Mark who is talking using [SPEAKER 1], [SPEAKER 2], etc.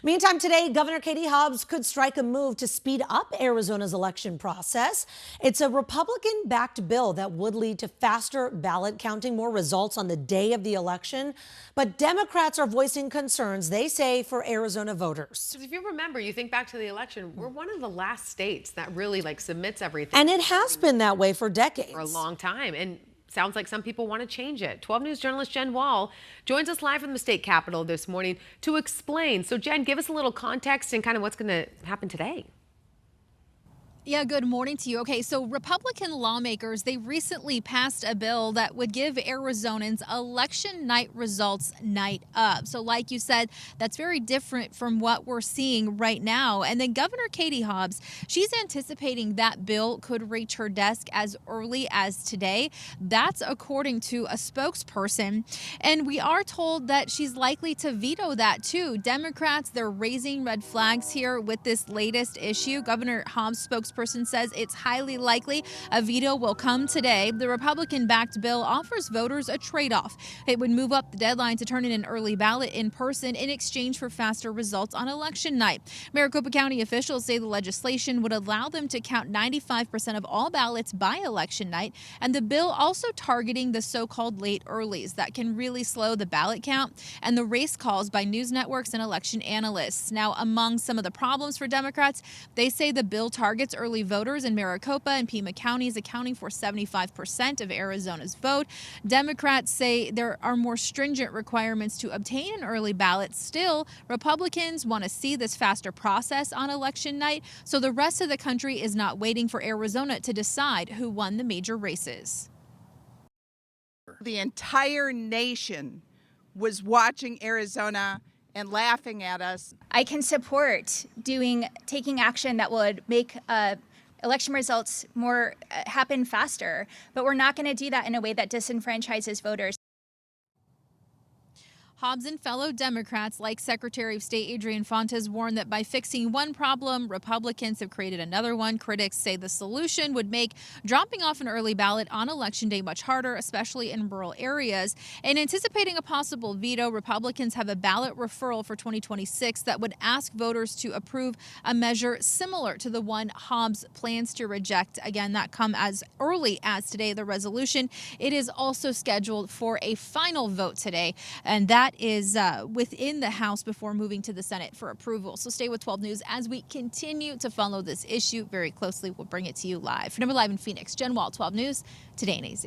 [SPEAKER 1] Meantime, today, Governor Katie Hobbs could strike a move to speed up Arizona's election process. It's a Republican-backed bill that would lead to faster ballot counting, more results on the day of the election. But Democrats are voicing concerns, they say, for Arizona voters.
[SPEAKER 2] If you remember, you think back to the election, we're one of the last states that really submits everything.
[SPEAKER 1] And it has been that way for decades.
[SPEAKER 2] For a long time. And sounds like some people want to change it. 12 News journalist Jen Wall joins us live from the state capitol this morning to explain. So Jen, give us a little context and kind of what's going to happen today.
[SPEAKER 3] Yeah, good morning to you. Okay, so Republican lawmakers, they recently passed a bill that would give Arizonans election night results night of. So like you said, that's very different from what we're seeing right now. And then Governor Katie Hobbs, she's anticipating that bill could reach her desk as early as today. That's according to a spokesperson. And we are told that she's likely to veto that too. Democrats, they're raising red flags here with this latest issue. Governor Hobbs' spokesperson says it's highly likely a veto will come today. The Republican-backed bill offers voters a trade-off. It would move up the deadline to turn in an early ballot in person in exchange for faster results on election night. Maricopa County officials say the legislation would allow them to count 95% of all ballots by election night, and the bill also targeting the so-called late earlies that can really slow the ballot count and the race calls by news networks and election analysts. Now, among some of the problems for Democrats, they say the bill targets early voters in Maricopa and Pima counties, accounting for 75% of Arizona's vote. Democrats say there are more stringent requirements to obtain an early ballot. Still, Republicans want to see this faster process on election night, so the rest of the country is not waiting for Arizona to decide who won the major races.
[SPEAKER 4] The entire nation was watching Arizona and laughing at us.
[SPEAKER 5] I can support taking action that would make election results more happen faster, but we're not going to do that in a way that disenfranchises voters.
[SPEAKER 3] Hobbs and fellow Democrats like Secretary of State Adrian Fontes warned that by fixing one problem, Republicans have created another one. Critics say the solution would make dropping off an early ballot on Election Day much harder, especially in rural areas. And anticipating a possible veto, Republicans have a ballot referral for 2026 that would ask voters to approve a measure similar to the one Hobbs plans to reject. Again, that come as early as today, the resolution. It is also scheduled for a final vote today, and that is within the House before moving to the Senate for approval. So stay with 12 News as we continue to follow this issue very closely. We'll bring it to you live. For number live in Phoenix, Jen Wall, 12 News, Today in AZ.